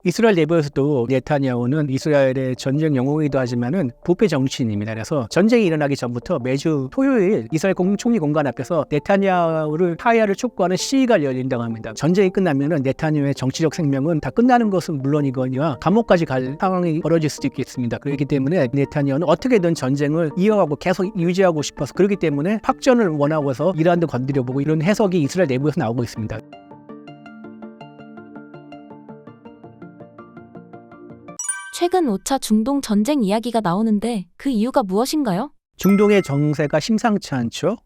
이스라엘 내부에서도 네타냐후는 이스라엘의 전쟁 영웅이기도 하지만은 부패 정치인입니다. 그래서 전쟁이 일어나기 전부터 매주 토요일 이스라엘 총리 공간 앞에서 네타냐후를 하야를 촉구하는 시위가 열린다고 합니다. 전쟁이 끝나면은 네타냐후의 정치적 생명은 다 끝나는 것은 물론이거니와 감옥까지 갈 상황이 벌어질 수도 있겠습니다. 그렇기 때문에 네타냐후는 어떻게든 전쟁을 이어가고 계속 유지하고 싶어서 그렇기 때문에 확전을 원하고서 이란도 건드려보고 이런 해석이 이스라엘 내부에서 나오고 있습니다. 최근 5차 중동 전쟁 이야기가 나오는데 그 이유가 무엇인가요? 중동의 정세가 심상치 않죠.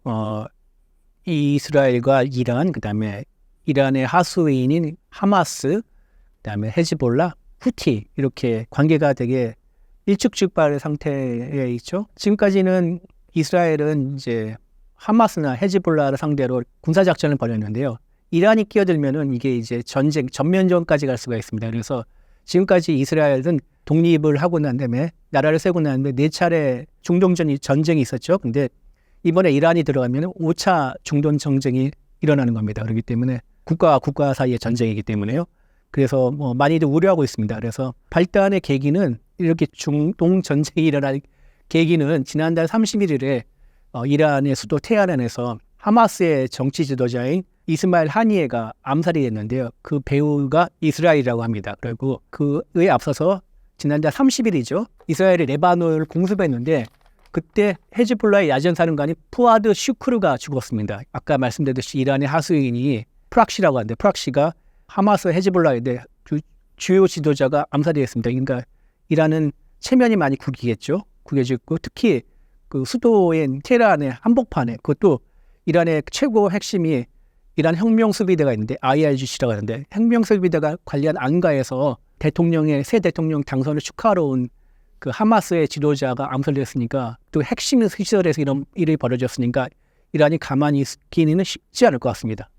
이스라엘과 이란, 그다음에 이란의 하수인인 하마스, 그다음에 헤즈볼라, 후티 이렇게 관계가 되게 일축즉발의 상태에 있죠. 지금까지는 이스라엘은 이제 하마스나 헤즈볼라를 상대로 군사 작전을 벌였는데요. 이란이 끼어들면은 이게 이제 전쟁 전면전까지 갈 수가 있습니다. 그래서 지금까지 이스라엘은 독립을 하고 난 다음에 나라를 세우고 난 다음에 4차례 중동 전쟁이 있었죠. 근데 이번에 이란이 들어가면 5차 중동 전쟁이 일어나는 겁니다. 그렇기 때문에 국가와 국가 사이의 전쟁이기 때문에요. 그래서 많이들 우려하고 있습니다. 그래서 발단의 계기는 이렇게 중동 전쟁이 일어날 계기는 지난달 31일에 이란의 수도 테헤란에서 하마스의 정치 지도자인 이스마일 하니에가 암살이 됐는데요. 그 배후가 이스라엘이라고 합니다. 그리고 그에 앞서서 지난달 30일이죠. 이스라엘이 레바논을 공습했는데 그때 헤즈볼라의 야전사령관이 푸아드 슈크르가 죽었습니다. 아까 말씀드렸듯이 이란의 하수인이 프락시라고 하는데 프락시가 하마스 헤즈볼라의 주요 지도자가 암살이 됐습니다. 그러니까 이란은 체면이 많이 구겨졌고 특히 그 수도인 테헤란의 한복판에 그것도 이란의 최고 핵심이 이란 혁명수비대가 있는데 IRGC라고 하는데 혁명수비대가 관리한 안가에서 새 대통령 당선을 축하하러 온 그 하마스의 지도자가 암살됐으니까 또 핵심 시설에서 이런 일이 벌어졌으니까 이란이 가만히 있기는 쉽지 않을 것 같습니다.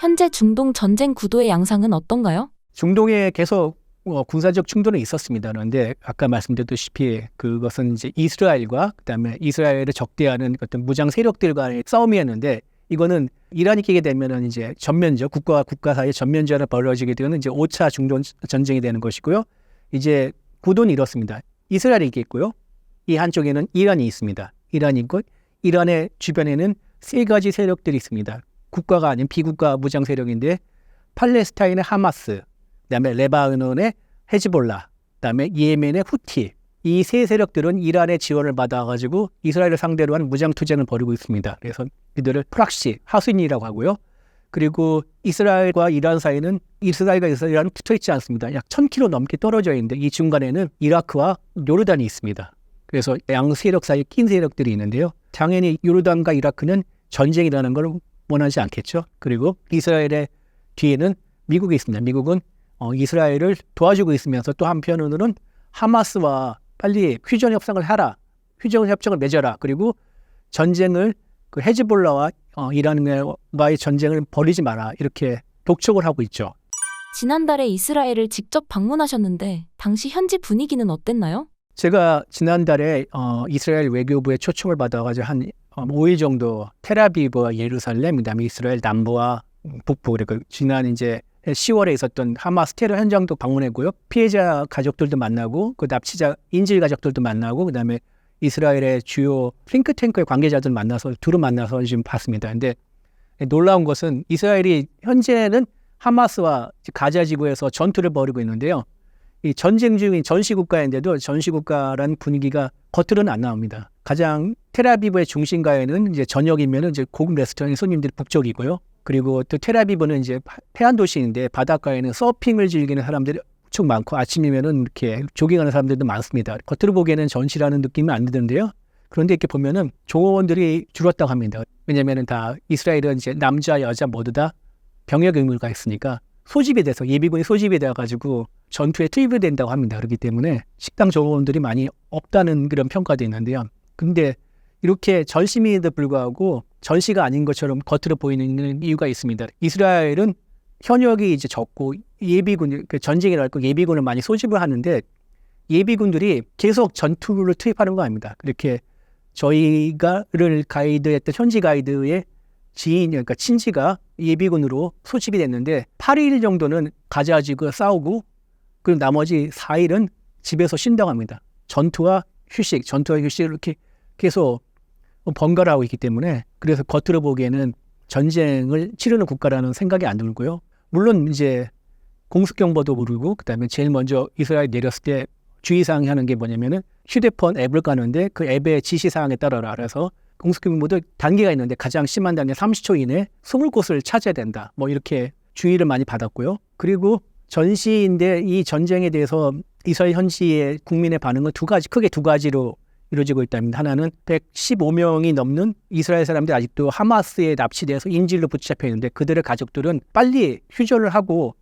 현재 중동 전쟁 구도의 양상은 어떤가요? 중동에 계속 군사적 충돌은 있었습니다. 그런데 아까 말씀드렸다시피 그것은 이제 이스라엘과 그다음에 이스라엘을 적대하는 어떤 무장 세력들과의 싸움이었는데 이거는 이란이 끼게 되면은 이제 전면전 국가와 국가 사이의 전면전이 벌어지게 되는 이제 5차 중동 전쟁이 되는 것이고요. 이제 구도는 이렇습니다. 이스라엘이 있겠고요. 이 한쪽에는 이란이 있습니다. 이란이 있고 이란의 주변에는 3가지 세력들이 있습니다. 국가가 아닌 비국가 무장 세력인데 팔레스타인의 하마스, 그다음에 레바논의 헤즈볼라, 그다음에 예멘의 후티. 이 3세력들은 이란의 지원을 받아가지고 이스라엘을 상대로 한 무장 투쟁을 벌이고 있습니다. 그래서 이들을 프락시, 하수인이라고 하고요. 그리고 이스라엘과 이란 사이는 이스라엘과 이란은 붙어있지 않습니다. 약 1000km 넘게 떨어져 있는데 이 중간에는 이라크와 요르단이 있습니다. 그래서 양 세력 사이에 낀 세력들이 있는데요. 당연히 요르단과 이라크는 전쟁이 일어나는 걸 원하지 않겠죠. 그리고 이스라엘의 뒤에는 미국이 있습니다. 미국은 이스라엘을 도와주고 있으면서 또 한편으로는 하마스와 빨리 휴전 협상을 하라. 휴전 협정을 맺어라. 그리고 전쟁을 그 헤즈볼라와 이란과의 전쟁을 벌이지 마라. 이렇게 독촉을 하고 있죠. 지난달에 이스라엘을 직접 방문하셨는데 당시 현지 분위기는 어땠나요? 제가 지난달에 이스라엘 외교부의 초청을 받아가지고 한 5일 정도 텔아비브와 예루살렘, 그다음에 이스라엘 남부와 북부 그리고 지난 이제 10월에 있었던 하마스 테러 현장도 방문했고요. 피해자 가족들도 만나고 그 납치자 인질 가족들도 만나고 그다음에 이스라엘의 주요 싱크탱크의 관계자들 두루 만나서 지금 봤습니다. 근데 놀라운 것은 이스라엘이 현재는 하마스와 가자 지구에서 전투를 벌이고 있는데요. 이 전쟁 중인 전시국가인데도 전시국가라는 분위기가 겉으로는 안 나옵니다. 가장 텔아비브의 중심가에는 이제 저녁이면은 이제 고급 레스토랑의 손님들이 북적이고요. 그리고 또 텔아비브는 이제 해안 도시인데 바닷가에는 서핑을 즐기는 사람들이 엄청 많고 아침이면은 이렇게 조깅하는 사람들도 많습니다. 겉으로 보기에는 전시라는 느낌이 안 드는데요. 그런데 이렇게 보면은 종업원들이 줄었다고 합니다. 왜냐면은 다 이스라엘은 이제 남자 여자 모두 다 병역 의무가 있으니까 예비군이 소집이 돼가지고 전투에 투입이 된다고 합니다. 그렇기 때문에 식당 종업원들이 많이 없다는 그런 평가도 있는데요. 근데 이렇게 전시임에도 불구하고 전시가 아닌 것처럼 겉으로 보이는 이유가 있습니다. 이스라엘은 현역이 이제 적고 전쟁이 날 거 예비군을 많이 소집을 하는데 예비군들이 계속 전투를 투입하는 거 아닙니다. 그렇게 저희가를 가이드했던 현지 가이드의 그러니까 친지가 예비군으로 소집이 됐는데 8일 정도는 가자 지구 싸우고 그리고 나머지 4일은 집에서 쉰다고 합니다. 전투와 휴식 이렇게 계속 번갈아 하고 있기 때문에 그래서 겉으로 보기에는 전쟁을 치르는 국가라는 생각이 안 들고요. 물론 이제 공습경보도 모르고 그다음에 제일 먼저 이스라엘 내렸을 때 주의사항이 하는 게 뭐냐면은 휴대폰 앱을 까는데 그 앱의 지시사항에 따라 알아서 공습경보도 단계가 있는데 가장 심한 단계 30초 이내에 숨을 곳을 찾아야 된다. 뭐 이렇게 주의를 많이 받았고요. 그리고 전시인데 이 전쟁에 대해서 이스라엘 현지의 국민의 반응은 크게 두 가지로 이루어지고 있답니다. 하나는 115명이 넘는 이스라엘 사람들이 아직도 하마스에 납치돼서 인질로 붙잡혀 있는데 그들의 가족들은 빨리 휴전을 하고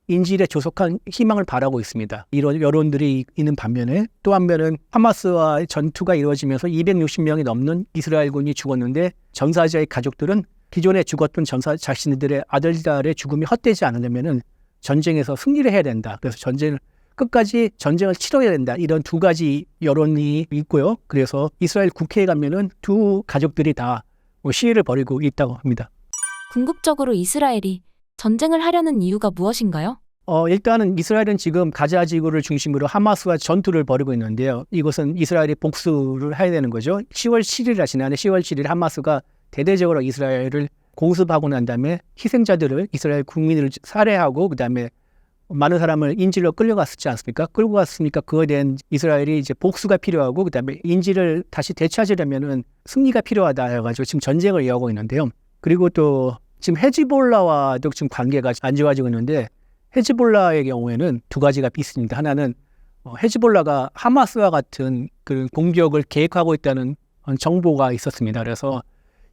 인질의 조속한 희망을 바라고 있습니다. 이런 여론들이 있는 반면에 또 한면은 하마스와의 전투가 이루어지면서 260명이 넘는 이스라엘군이 죽었는데 전사자의 가족들은 기존에 죽었던 전사 자신들의 아들들의 죽음이 헛되지 않으려면은 전쟁에서 승리를 해야 된다. 그래서 끝까지 전쟁을 치러야 된다. 이런 두 가지 여론이 있고요. 그래서 이스라엘 국회에 가면은 두 가족들이 다 시위를 벌이고 있다고 합니다. 궁극적으로 이스라엘이 전쟁을 하려는 이유가 무엇인가요? 일단은 이스라엘은 지금 가자 지구를 중심으로 하마스와 전투를 벌이고 있는데요. 이것은 이스라엘이 복수를 해야 되는 거죠. 10월 7일 지난해 10월 7일 하마스가 대대적으로 이스라엘을 공습하고 난 다음에 희생자들을 이스라엘 국민을 살해하고 그다음에 많은 사람을 인질로 끌려갔지 않습니까? 끌고 갔으니까 그거에 대한 이스라엘이 이제 복수가 필요하고 그다음에 인질을 다시 되찾으려면은 승리가 필요하다 해가지고 지금 전쟁을 이어가고 있는데요. 그리고 또 지금 헤즈볼라와도 지금 관계가 안 좋아지고 있는데 헤즈볼라의 경우에는 두 가지가 있습니다. 하나는 헤즈볼라가 하마스와 같은 그 공격을 계획하고 있다는 정보가 있었습니다. 그래서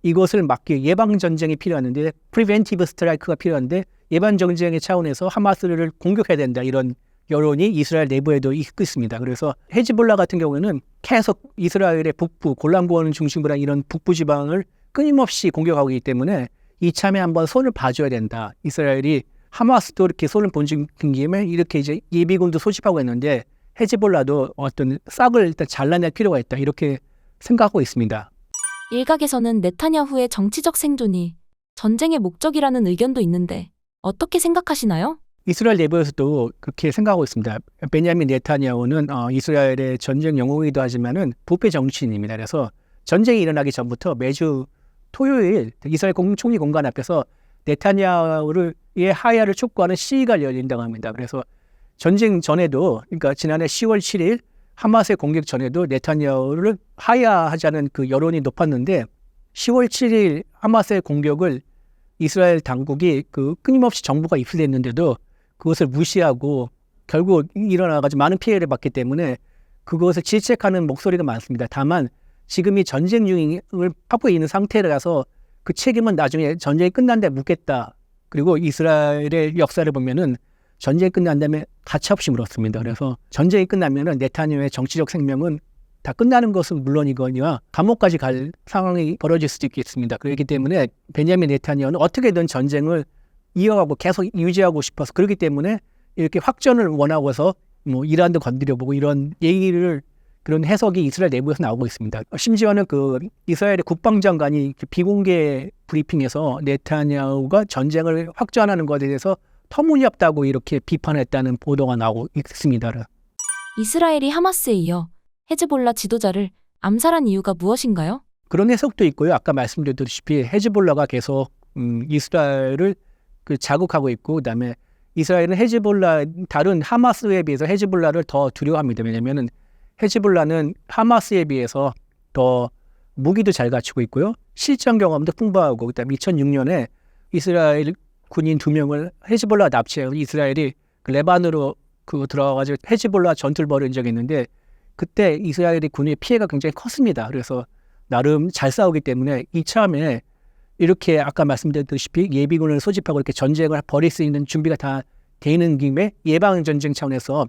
이것을 막기 예방 전쟁이 필요한데 프리벤티브 스트라이크가 필요한데 예방 전쟁의 차원에서 하마스를 공격해야 된다 이런 여론이 이스라엘 내부에도 있습니다. 그래서 헤즈볼라 같은 경우에는 계속 이스라엘의 북부 골란고원을 중심으로 한 이런 북부 지방을 끊임없이 공격하고 있기 때문에 이참에 한번 손을 봐줘야 된다. 이스라엘이 하마스도 이렇게 손을 본진 김에 이렇게 이제 예비군도 소집하고 있는데 헤즈볼라도 어떤 싹을 일단 잘라낼 필요가 있다. 이렇게 생각하고 있습니다. 일각에서는 네타냐후의 정치적 생존이 전쟁의 목적이라는 의견도 있는데 어떻게 생각하시나요? 이스라엘 내부에서도 그렇게 생각하고 있습니다. 베냐민 네타냐후는 이스라엘의 전쟁 영웅이기도 하지만은 부패 정치인입니다. 그래서 전쟁이 일어나기 전부터 매주 토요일 이스라엘 총리 공간 앞에서 네타냐후의 하야를 촉구하는 시위가 열린다고 합니다. 그래서 전쟁 전에도 그러니까 지난해 10월 7일 하마스의 공격 전에도 네타냐후를 하야하자는 그 여론이 높았는데 10월 7일 하마스의 공격을 이스라엘 당국이 그 끊임없이 정부가 입수됐는데도 그것을 무시하고 결국 일어나가지고 많은 피해를 받기 때문에 그것을 질책하는 목소리가 많습니다. 다만 지금 이 전쟁 중을 하고 있는 상태라서 그 책임은 나중에 전쟁이 끝난 다음에 묻겠다. 그리고 이스라엘의 역사를 보면은 전쟁이 끝난 다음에 가차없이 물었습니다. 그래서 전쟁이 끝나면은 네타냐후의 정치적 생명은 다 끝나는 것은 물론이거니와 감옥까지 갈 상황이 벌어질 수도 있겠습니다. 그렇기 때문에 베냐민 네타냐후는 어떻게든 전쟁을 이어가고 계속 유지하고 싶어서 그렇기 때문에 이렇게 확전을 원하고서 뭐 이란도 건드려보고 이런 얘기를 그런 해석이 이스라엘 내부에서 나오고 있습니다. 심지어는 그 이스라엘의 국방장관이 비공개 브리핑에서 네타냐후가 전쟁을 확전하는 것에 대해서 터무니없다고 이렇게 비판했다는 보도가 나오고 있습니다. 이스라엘이 하마스에 이어 헤즈볼라 지도자를 암살한 이유가 무엇인가요? 그런 해석도 있고요. 아까 말씀드렸다시피 헤즈볼라가 계속 이스라엘을 자극하고 있고 그다음에 이스라엘은 다른 하마스에 비해서 헤즈볼라를 더 두려워합니다. 왜냐하면 헤즈볼라는 하마스에 비해서 더 무기도 잘 갖추고 있고요. 실전 경험도 풍부하고 그다음에 2006년에 이스라엘 군인 2명을 헤즈볼라가 납치해서 이스라엘이 레반으로 들어가가지고 헤즈볼라 전투를 벌인 적이 있는데 그때 이스라엘의 군의 피해가 굉장히 컸습니다. 그래서 나름 잘 싸우기 때문에 이참에 이렇게 아까 말씀드렸다시피 예비군을 소집하고 이렇게 전쟁을 벌일 수 있는 준비가 다 되는 김에 예방 전쟁 차원에서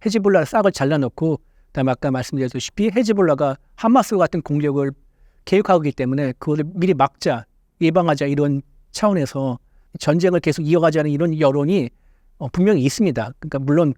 헤즈볼라 싹을 잘라놓고 그다음에 아까 말씀드렸다시피 헤즈볼라가 하마스 같은 공격을 계획하고 있기 때문에 그걸 미리 막자, 예방하자 이런 차원에서 전쟁을 계속 이어가자는 이런 여론이 분명히 있습니다. 그러니까 물론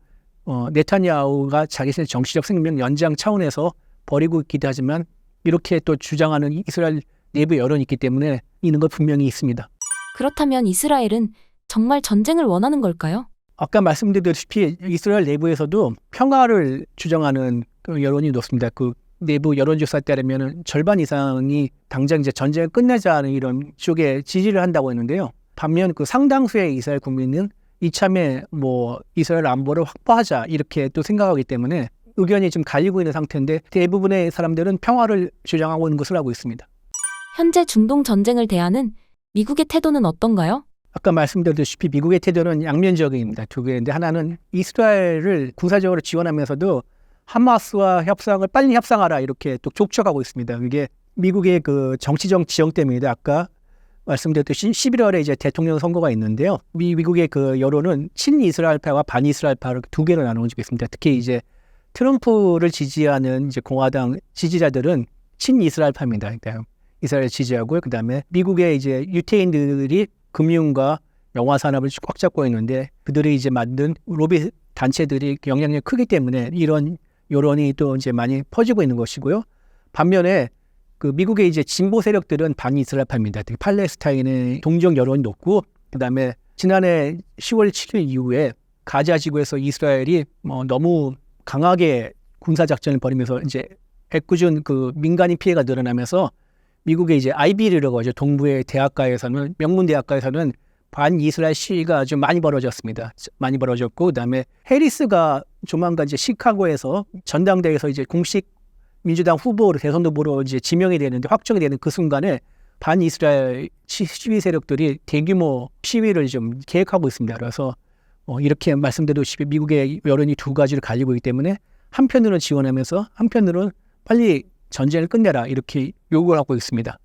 네타냐후가 자기의 정치적 생명 연장 차원에서 벌이고 있기도 하지만 이렇게 또 주장하는 이스라엘 내부 여론이 있기 때문에 있는 것 분명히 있습니다. 그렇다면 이스라엘은 정말 전쟁을 원하는 걸까요? 아까 말씀드렸다시피 이스라엘 내부에서도 평화를 주장하는 그 여론이 높습니다. 그 내부 여론조사 따르면 절반 이상이 당장 이제 전쟁을 끝내자는 이런 쪽에 지지를 한다고 했는데요. 반면 그 상당수의 이스라엘 국민은 이참에 뭐 이스라엘 안보를 확보하자 이렇게 또 생각하기 때문에 의견이 좀 갈리고 있는 상태인데 대부분의 사람들은 평화를 주장하고 있는 것을 알고 있습니다. 현재 중동 전쟁을 대하는 미국의 태도는 어떤가요? 아까 말씀드렸다시피 미국의 태도는 양면적입니다. 두 개인데 하나는 이스라엘을 군사적으로 지원하면서도 하마스와 협상을 빨리 협상하라 이렇게 또 족촉하고 있습니다. 이게 미국의 그 정치적 지형 때문인데 아까 말씀드렸듯이 11월에 이제 대통령 선거가 있는데요. 미국의 그 여론은 친이스라엘파와 반이스라엘파로 두 개로 나누어지고 있습니다. 특히 이제 트럼프를 지지하는 이제 공화당 지지자들은 친이스라엘파입니다. 그러니까 이스라엘 지지하고요. 그다음에 미국의 이제 유태인들이 금융과 영화 산업을 꽉 잡고 있는데 그들이 이제 만든 로비 단체들이 영향력이 크기 때문에 이런 여론이 또 이제 많이 퍼지고 있는 것이고요. 반면에 그 미국의 이제 진보 세력들은 반이스라엘파입니다. 특히 팔레스타인의 동정 여론이 높고 그다음에 지난해 10월 7일 이후에 가자 지구에서 이스라엘이 너무 강하게 군사 작전을 벌이면서 이제 애꿎은 그 민간인 피해가 늘어나면서 미국의 이제 아이비리라고 하죠. 동부의 대학가에서는 명문 대학가에서는 반이스라엘 시위가 아주 많이 벌어졌습니다. 많이 벌어졌고 그다음에 해리스가 조만간 이제 시카고에서 전당대회에서 이제 공식 민주당 후보로 대선 후보로 이제 지명이 되는데 확정이 되는 그 순간에 반이스라엘 시위 세력들이 대규모 시위를 좀 계획하고 있습니다. 그래서 이렇게 말씀드렸다시피 미국의 여론이 두 가지를 갈리고 있기 때문에 한편으로는 지원하면서 한편으로는 빨리 전쟁을 끝내라 이렇게 요구를 하고 있습니다.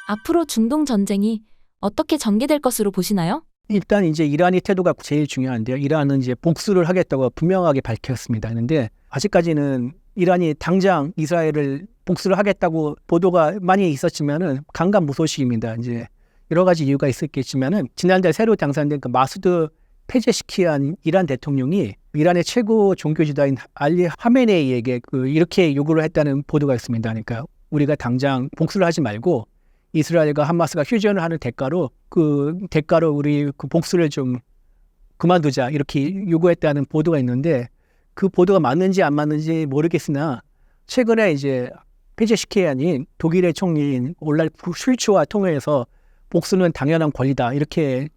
앞으로 중동 전쟁이 어떻게 전개될 것으로 보시나요? 일단 이제 이란의 태도가 제일 중요한데요. 이란은 이제 복수를 하겠다고 분명하게 밝혔습니다. 그런데 아직까지는 이란이 당장 이스라엘을 복수를 하겠다고 보도가 많이 있었지만은 강간무소식입니다. 이제 여러 가지 이유가 있었겠지만은 지난달 새로 당선된 그 마수드 페제시키안 이란 대통령이 이란의 최고 종교 지도자인 알리 하메네이에게 이렇게 요구를 했다는 보도가 있습니다. 그러니까 우리가 당장 복수를 하지 말고 이스라엘과 하마스가 휴전을 하는 대가로 우리 그 복수를 좀 그만두자 이렇게 요구했다는 보도가 있는데 그 보도가 맞는지 안 맞는지 모르겠으나 최근에 이제 페제시키안이 독일의 총리인 올라프 슐츠와 통화해서 복수는 당연한 권리다 이렇게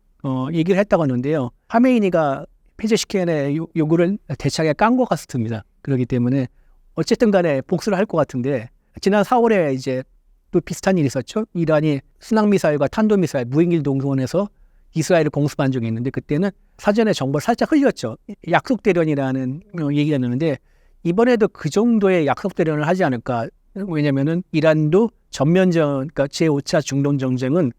얘기를 했다고 하는데요. 하메이니가 페제시키안의 요구를 대차게 깐 것 같습니다. 그렇기 때문에 어쨌든 간에 복수를 할 것 같은데 지난 4월에 이제 또 비슷한 일이 있었죠. 이란이 순항미사일과 탄도미사일 무인기 동원해서 이스라엘을 공습한 적이 있는데 그때는 사전에 정보를 살짝 흘렸죠. 약속대련이라는 얘기가 나는데 이번에도 그 정도의 약속대련을 하지 않을까. 왜냐면은 이란도 전면전, 그러니까 제5차 중동 전쟁은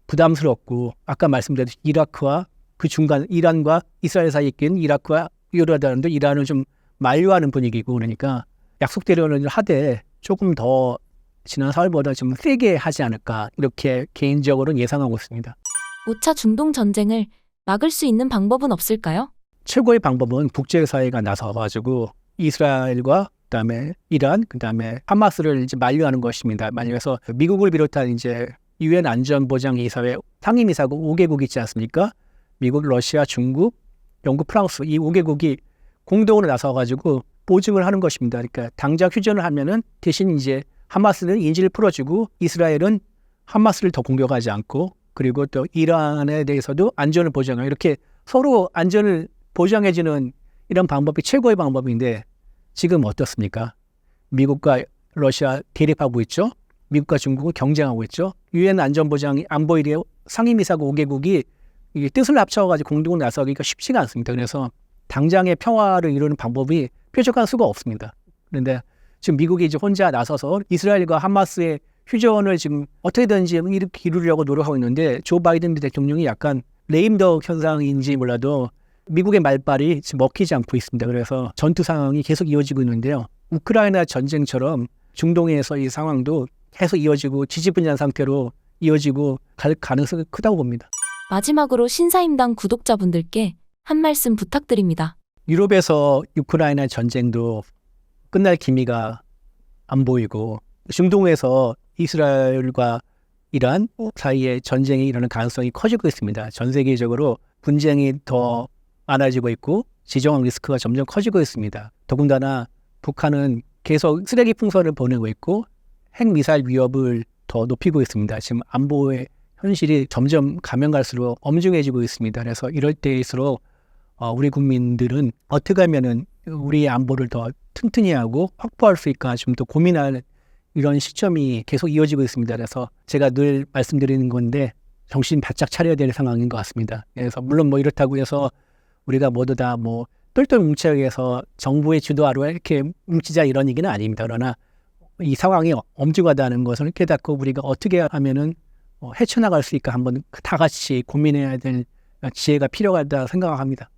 부담스럽고 아까 말씀드렸듯이 이라크와 그 중간 이란과 이스라엘 사이에 있긴 이라크와 요르단도 이란을 좀 만류하는 분위기고 그러니까 약속대련을 하되 조금 더 지난 4월보다 좀 세게 하지 않을까 이렇게 개인적으로는 예상하고 있습니다. 5차 중동 전쟁을 막을 수 있는 방법은 없을까요? 최고의 방법은 국제사회가 나서가지고 이스라엘과 그다음에 이란, 그다음에 하마스를 이제 만류하는 것입니다. 만류해서 미국을 비롯한 이제 유엔 안전보장이사회 상임이사국 5개국 있지 않습니까? 미국, 러시아, 중국, 영국, 프랑스 이 5개국이 공동으로 나서가지고 보증을 하는 것입니다. 그러니까 당장 휴전을 하면은 대신 이제 하마스는 인질을 풀어주고 이스라엘은 하마스를 더 공격하지 않고 그리고 또 이란에 대해서도 안전을 보장하고 이렇게 서로 안전을 보장해주는 이런 방법이 최고의 방법인데 지금 어떻습니까? 미국과 러시아 대립하고 있죠. 미국과 중국은 경쟁하고 있죠. 유엔 안전보장 안보리의 상임이사국 5개국이 이게 뜻을 합쳐가지고 공동으로 나서기가 쉽지가 않습니다. 그래서 당장의 평화를 이루는 방법이 뾰족할 수가 없습니다. 그런데 지금 미국이 이제 혼자 나서서 이스라엘과 하마스의 휴전을 지금 어떻게든지 이루려고 노력하고 있는데 조 바이든 대통령이 약간 레임덕 현상인지 몰라도 미국의 말발이 지금 먹히지 않고 있습니다. 그래서 전투 상황이 계속 이어지고 있는데요. 우크라이나 전쟁처럼 중동에서 이 상황도 계속 이어지고 지지분yan 상태로 이어지고 갈 가능성이 크다고 봅니다. 마지막으로 신사임당 구독자분들께 한 말씀 부탁드립니다. 유럽에서 우크라이나 전쟁도 끝날 기미가 안 보이고 중동에서 이스라엘과 이란 사이에 전쟁이 일어날 가능성이 커지고 있습니다. 전 세계적으로 분쟁이 더 많아지고 있고 지정학 리스크가 점점 커지고 있습니다. 더군다나 북한은 계속 쓰레기 풍선을 보내고 있고 핵미사일 위협을 더 높이고 있습니다. 지금 안보의 현실이 점점 가면 갈수록 엄중해지고 있습니다. 그래서 이럴 때일수록 우리 국민들은 어떻게 하면은 우리의 안보를 더 튼튼히 하고 확보할 수 있을까 좀 더 고민할 이런 시점이 계속 이어지고 있습니다. 그래서 제가 늘 말씀드리는 건데 정신 바짝 차려야 될 상황인 것 같습니다. 그래서 물론 뭐 이렇다고 해서 우리가 모두 다 뭐 똘똘 뭉쳐 위해서 정부의 주도 아래 이렇게 뭉치자 이런 얘기는 아닙니다. 그러나 이 상황이 엄중하다는 것을 깨닫고 우리가 어떻게 하면은 헤쳐나갈 수 있을까 한번 다 같이 고민해야 될 지혜가 필요하다 생각합니다.